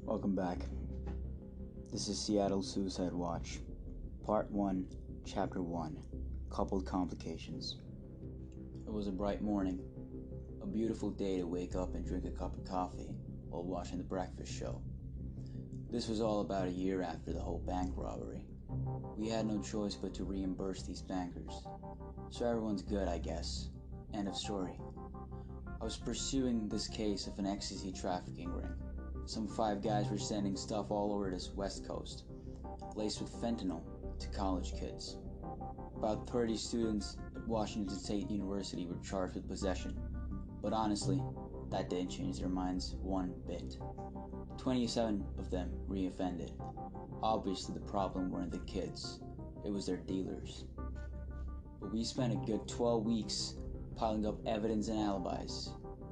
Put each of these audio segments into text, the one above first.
Welcome back. This is Seattle Suicide Watch, Part 1, Chapter 1, Coupled Complications. It was a bright morning, a beautiful day to wake up and drink a cup of coffee while watching the breakfast show. This was all about a year after the whole bank robbery. We had no choice but to reimburse these bankers. So everyone's good, I guess. End of story. I was pursuing this case of an ecstasy trafficking ring. Some 5 guys were sending stuff all over this west coast, laced with fentanyl, to college kids. About 30 students at Washington State University were charged with possession, but honestly, that didn't change their minds one bit. 27 of them reoffended. Obviously the problem weren't the kids, it was their dealers. But we spent a good 12 weeks piling up evidence and alibis.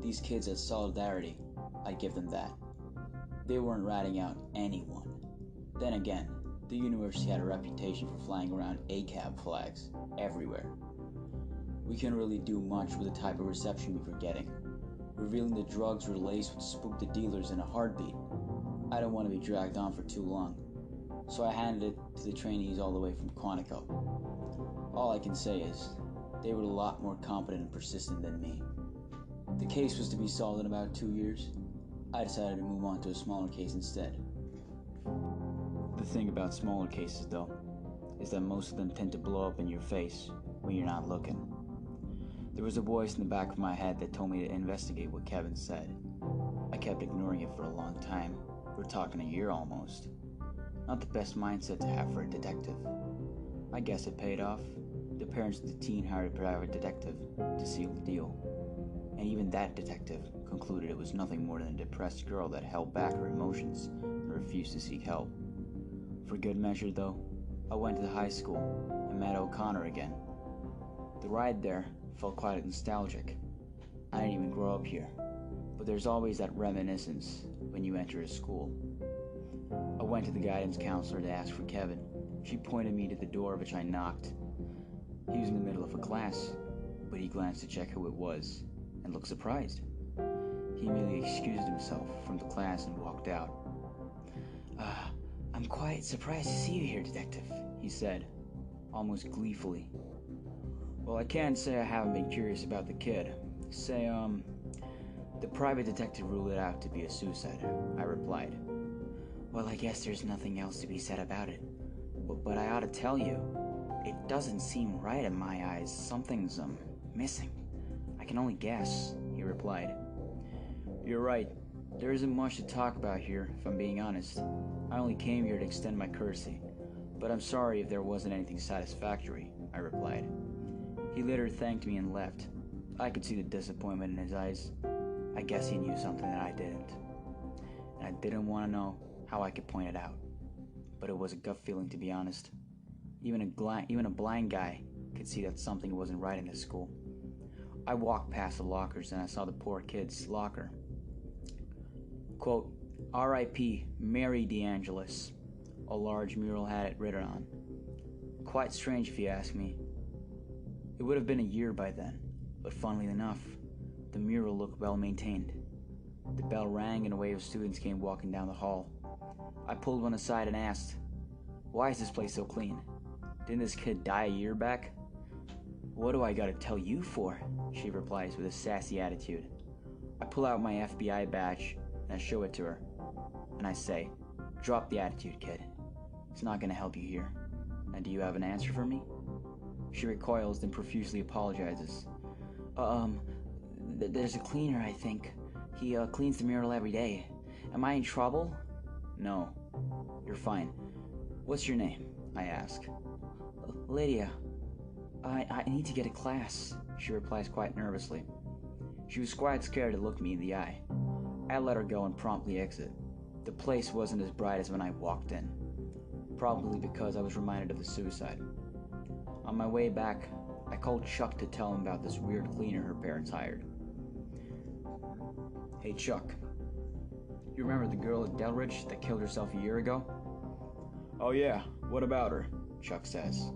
These kids had solidarity, I'd give them that. They weren't ratting out anyone. Then again, the university had a reputation for flying around ACAB flags everywhere. We couldn't really do much with the type of reception we were getting. Revealing the drugs were laced would spook the dealers in a heartbeat. I don't want to be dragged on for too long, so I handed it to the trainees all the way from Quantico. All I can say is, they were a lot more competent and persistent than me. The case was to be solved in about 2 years. I decided to move on to a smaller case instead. The thing about smaller cases, though, is that most of them tend to blow up in your face when you're not looking. There was a voice in the back of my head that told me to investigate what Kevin said. I kept ignoring it for a long time. We're talking a year almost. Not the best mindset to have for a detective. I guess it paid off. The parents of the teen hired a private detective to seal the deal. And even that detective concluded it was nothing more than a depressed girl that held back her emotions and refused to seek help. For good measure, though, I went to the high school and met O'Connor again. The ride there felt quite nostalgic. I didn't even grow up here, but there's always that reminiscence when you enter a school. I went to the guidance counselor to ask for Kevin. She pointed me to the door, which I knocked. He was in the middle of a class, but he glanced to check who it was and looked surprised. He immediately excused himself from the class and walked out. I'm quite surprised to see you here, Detective, he said, almost gleefully. Well, I can't say I haven't been curious about the kid. Say, the private detective ruled it out to be a suicide, I replied. Well, I guess there's nothing else to be said about it. But I ought to tell you, it doesn't seem right in my eyes. Something's, missing. I can only guess, he replied. You're right. There isn't much to talk about here, if I'm being honest. I only came here to extend my courtesy. But I'm sorry if there wasn't anything satisfactory, I replied. He later thanked me and left. I could see the disappointment in his eyes. I guess he knew something that I didn't. And I didn't want to know how I could point it out. But it was a gut feeling, to be honest. Even a blind guy could see that something wasn't right in this school. I walked past the lockers and I saw the poor kid's locker. Quote, R.I.P. Mary DeAngelis. A large mural had it written on. Quite strange if you ask me. It would have been a year by then, but funnily enough, the mural looked well maintained. The bell rang and a wave of students came walking down the hall. I pulled one aside and asked, why is this place so clean? Didn't this kid die a year back? What do I gotta tell you for? She replies with a sassy attitude. I pull out my FBI badge and I show it to her. And I say, drop the attitude, kid. It's not gonna help you here. And do you have an answer for me? She recoils, then profusely apologizes. There's a cleaner, I think. He cleans the mural every day. Am I in trouble? No, you're fine. What's your name? I ask. Lydia. I need to get a class, she replies quite nervously. She was quite scared to look me in the eye. I let her go and promptly exit. The place wasn't as bright as when I walked in, probably because I was reminded of the suicide. On my way back, I called Chuck to tell him about this weird cleaner her parents hired. Hey Chuck, you remember the girl at Delridge that killed herself a year ago? Oh yeah, what about her? Chuck says.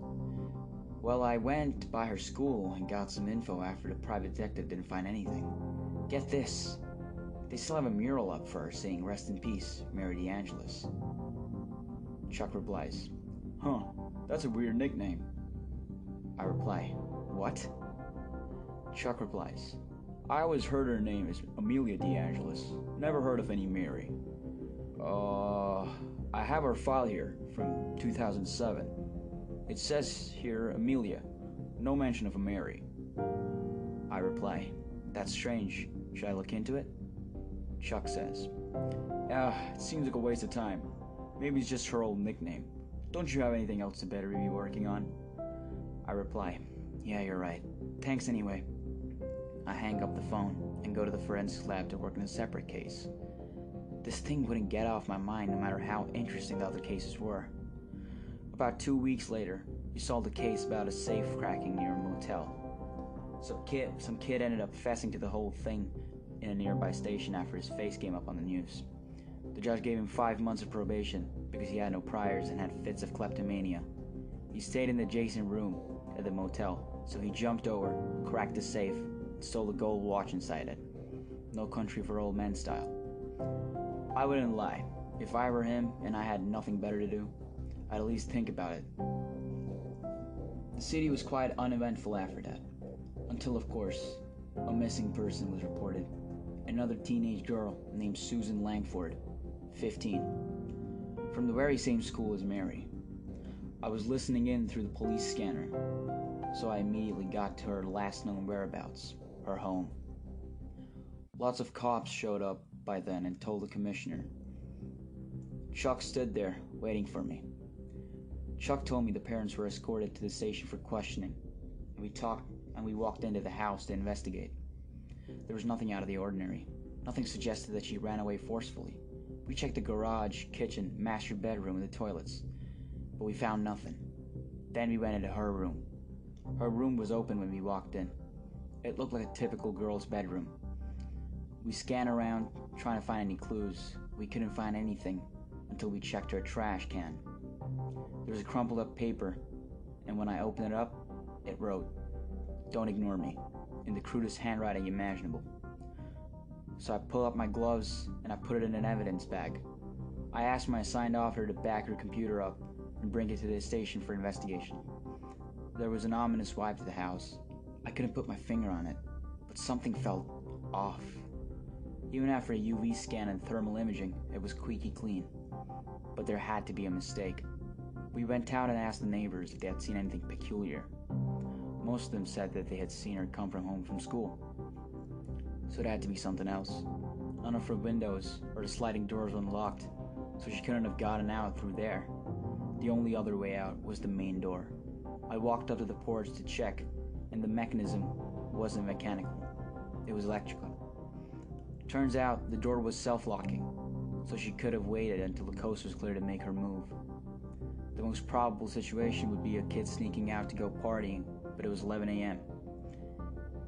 Well, I went by her school and got some info after the private detective didn't find anything. Get this. They still have a mural up for her saying, "Rest in peace, Mary DeAngelis." Chuck replies, "Huh, that's a weird nickname." I reply, "What?" Chuck replies, "I always heard her name is Amelia DeAngelis. Never heard of any Mary." I have her file here from 2007. It says here Amelia, no mention of a Mary. I reply, "That's strange. Should I look into it?" Chuck says, "It seems like a waste of time. Maybe it's just her old nickname. Don't you have anything else to better be working on?" I reply, "Yeah, you're right. Thanks anyway." I hang up the phone and go to the forensics lab to work on a separate case. This thing wouldn't get off my mind no matter how interesting the other cases were. About 2 weeks later, we solved a case about a safe cracking near a motel. Some kid ended up fessing to the whole thing in a nearby station after his face came up on the news. The judge gave him 5 months of probation because he had no priors and had fits of kleptomania. He stayed in the adjacent room at the motel, so he jumped over, cracked the safe, and stole a gold watch inside it. No Country for Old Men style. I wouldn't lie. If I were him and I had nothing better to do, I'd at least think about it. The city was quite uneventful after that, until, of course, a missing person was reported. Another teenage girl named Susan Langford, 15, from the very same school as Mary. I was listening in through the police scanner, so I immediately got to her last known whereabouts, her home. Lots of cops showed up by then and told the commissioner. Chuck stood there, waiting for me. Chuck told me the parents were escorted to the station for questioning, and we talked and we walked into the house to investigate. There was nothing out of the ordinary. Nothing suggested that she ran away forcefully. We checked the garage, kitchen, master bedroom, and the toilets, but we found nothing. Then we went into her room. Her room was open when we walked in. It looked like a typical girl's bedroom. We scanned around, trying to find any clues. We couldn't find anything until we checked her trash can. There was a crumpled up paper, and when I opened it up, it wrote, "Don't ignore me," in the crudest handwriting imaginable. So I pulled up my gloves and I put it in an evidence bag. I asked my assigned officer to back her computer up and bring it to the station for investigation. There was an ominous vibe to the house. I couldn't put my finger on it, but something felt off. Even after a UV scan and thermal imaging, it was squeaky clean. But there had to be a mistake. We went out and asked the neighbors if they had seen anything peculiar. Most of them said that they had seen her come home from school. So it had to be something else. None of her windows or the sliding doors were unlocked, so she couldn't have gotten out through there. The only other way out was the main door. I walked up to the porch to check, and the mechanism wasn't mechanical. It was electrical. Turns out the door was self-locking, so she could have waited until the coast was clear to make her move. The most probable situation would be a kid sneaking out to go partying, but it was 11 a.m.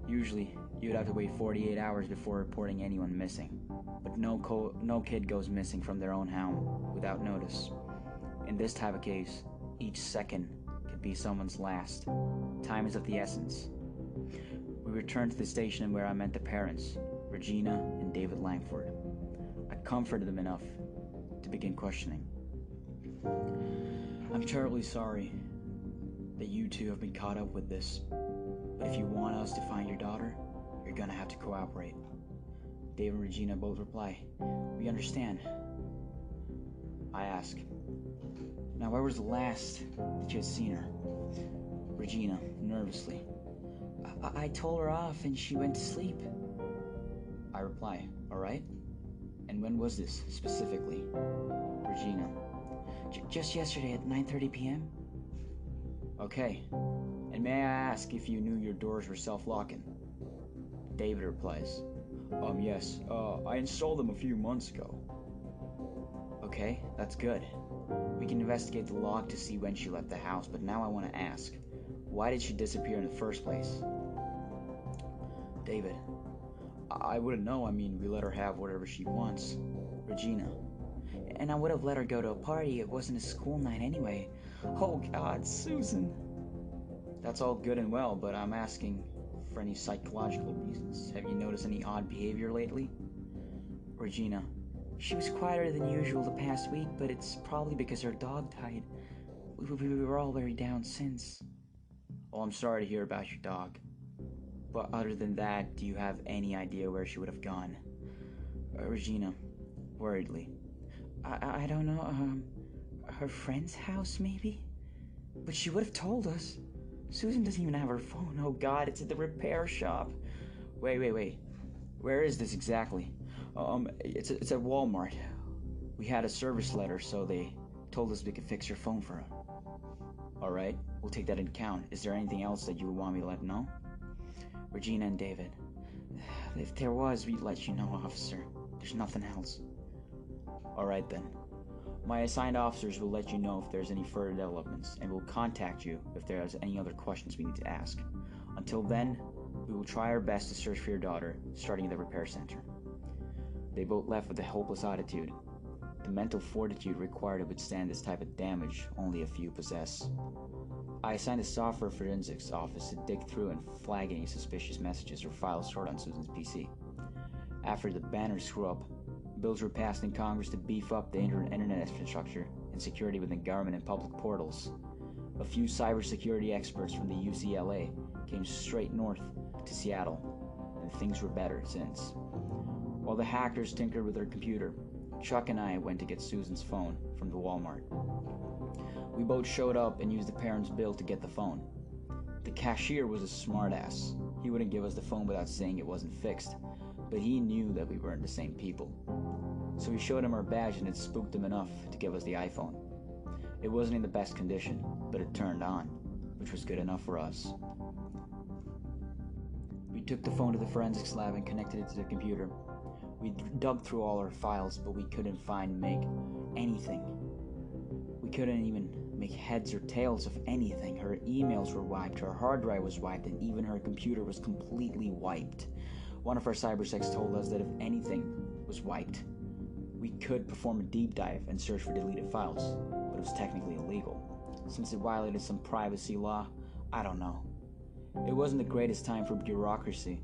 Usually, you would have to wait 48 hours before reporting anyone missing, but no kid goes missing from their own home without notice. In this type of case, each second could be someone's last. Time is of the essence. We returned to the station where I met the parents, Regina and David Langford. I comforted them enough to begin questioning. "I'm terribly sorry that you two have been caught up with this, but if you want us to find your daughter, you're gonna have to cooperate." David and Regina both reply, "We understand." I ask, "Now where was the last that you had seen her?" Regina, nervously, I told her off and she went to sleep." I reply, "All right. And when was this, specifically?" Regina, Just yesterday at 9:30 p.m. "Okay. And may I ask if you knew your doors were self-locking?" David replies, Yes. I installed them a few months ago." "Okay, that's good. We can investigate the log to see when she left the house, but now I want to ask, why did she disappear in the first place?" David, I wouldn't know. We let her have whatever she wants." Regina, "And I would have let her go to a party. It wasn't a school night anyway." "Oh God, Susan." "That's all good and well, but I'm asking for any psychological reasons. Have you noticed any odd behavior lately?" Regina, she was quieter than usual the past week, but it's probably because her dog died. We were all very down since. Oh, I'm sorry to hear about your dog. But other than that, do you have any idea where she would have gone? Regina, worriedly. I don't know, her friend's house, maybe? But she would have told us. Susan doesn't even have her phone. Oh God, it's at the repair shop. Wait. Where is this exactly? It's at Walmart. We had a service letter, so they told us we could fix your phone for her. Alright, we'll take that into account. Is there anything else that you would want me to let know? Regina and David. If there was, we'd let you know, officer. There's nothing else. Alright then. My assigned officers will let you know if there's any further developments, and will contact you if there is any other questions we need to ask. Until then, we will try our best to search for your daughter, starting at the repair center. They both left with a hopeless attitude. The mental fortitude required to withstand this type of damage, only a few possess. I assigned a software forensics office to dig through and flag any suspicious messages or files stored on Susan's PC. After the banner screw-up, bills were passed in Congress to beef up the internet infrastructure and security within government and public portals. A few cybersecurity experts from the UCLA came straight north to Seattle, and things were better since. While the hackers tinkered with her computer, Chuck and I went to get Susan's phone from the Walmart. We both showed up and used the parents' bill to get the phone. The cashier was a smartass. He wouldn't give us the phone without saying it wasn't fixed, but he knew that we weren't the same people. So we showed him our badge and it spooked him enough to give us the iPhone. It wasn't in the best condition, but it turned on, which was good enough for us. We took the phone to the forensics lab and connected it to the computer. We dug through all our files, but we couldn't make anything. We couldn't even make heads or tails of anything. Her emails were wiped, her hard drive was wiped, and even her computer was completely wiped. One of our cybersecs told us that if anything was wiped, we could perform a deep dive and search for deleted files, but it was technically illegal. Since it violated some privacy law, I don't know. It wasn't the greatest time for bureaucracy,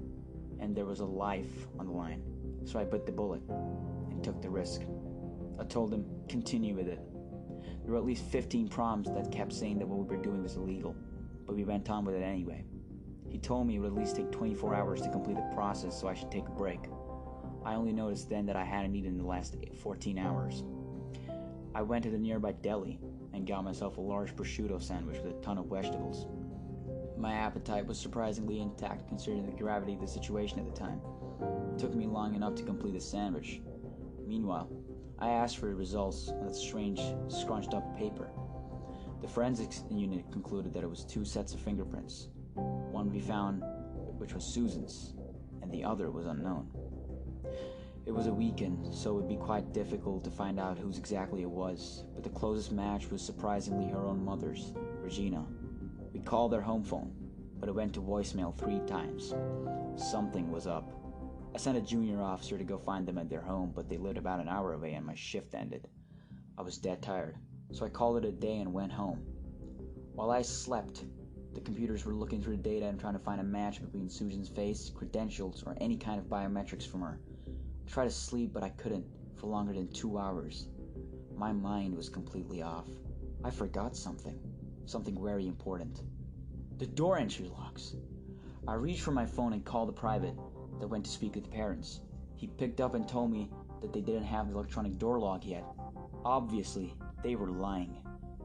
and there was a life on the line. So I bit the bullet and took the risk. I told him, continue with it. There were at least 15 prompts that kept saying that what we were doing was illegal, but we went on with it anyway. He told me it would at least take 24 hours to complete the process, so I should take a break. I only noticed then that I hadn't eaten in the last 14 hours. I went to the nearby deli and got myself a large prosciutto sandwich with a ton of vegetables. My appetite was surprisingly intact considering the gravity of the situation at the time. It took me long enough to complete the sandwich. Meanwhile, I asked for the results on that strange, scrunched up paper. The forensics unit concluded that it was 2 sets of fingerprints. One we found, which was Susan's, and the other was unknown. It was a weekend, so it would be quite difficult to find out whose exactly it was, but the closest match was surprisingly her own mother's, Regina. We called their home phone, but it went to voicemail 3 times. Something was up. I sent a junior officer to go find them at their home, but they lived about an hour away and my shift ended. I was dead tired, so I called it a day and went home. While I slept, the computers were looking through the data and trying to find a match between Susan's face, credentials, or any kind of biometrics from her. I tried to sleep, but I couldn't for longer than 2 hours. My mind was completely off. I forgot something very important. The door entry locks. I reached for my phone and called the private that went to speak with the parents. He picked up and told me that they didn't have the electronic door lock yet. Obviously, they were lying.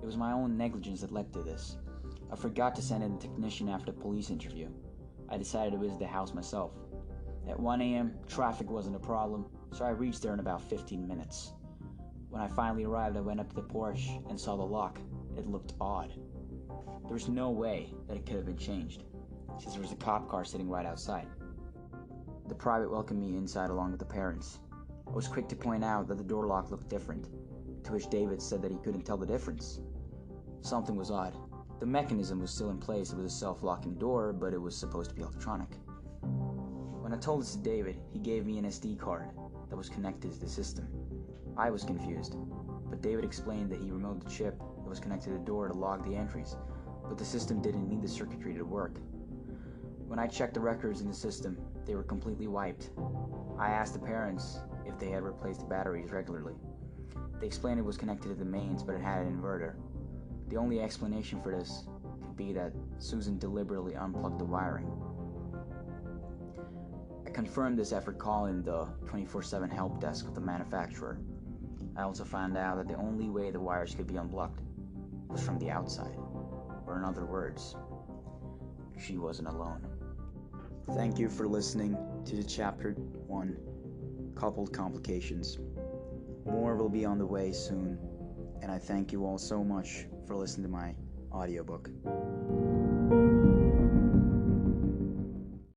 It was my own negligence that led to this. I forgot to send in a technician after the police interview. I decided to visit the house myself. At 1 a.m., traffic wasn't a problem, so I reached there in about 15 minutes. When I finally arrived, I went up to the porch and saw the lock. It looked odd. There was no way that it could have been changed, since there was a cop car sitting right outside. The private welcomed me inside along with the parents. I was quick to point out that the door lock looked different, to which David said that he couldn't tell the difference. Something was odd. The mechanism was still in place. It was a self-locking door, but it was supposed to be electronic. When I told this to David, he gave me an SD card that was connected to the system. I was confused, but David explained that he removed the chip that was connected to the door to log the entries, but the system didn't need the circuitry to work. When I checked the records in the system, they were completely wiped. I asked the parents if they had replaced the batteries regularly. They explained it was connected to the mains, but it had an inverter. The only explanation for this could be that Susan deliberately unplugged the wiring. I confirmed this after calling the 24/7 help desk of the manufacturer. I also found out that the only way the wires could be unplugged was from the outside, or in other words, she wasn't alone. Thank you for listening to the Chapter 1, Coupled Complications. More will be on the way soon, and I thank you all so much for listening to my audiobook.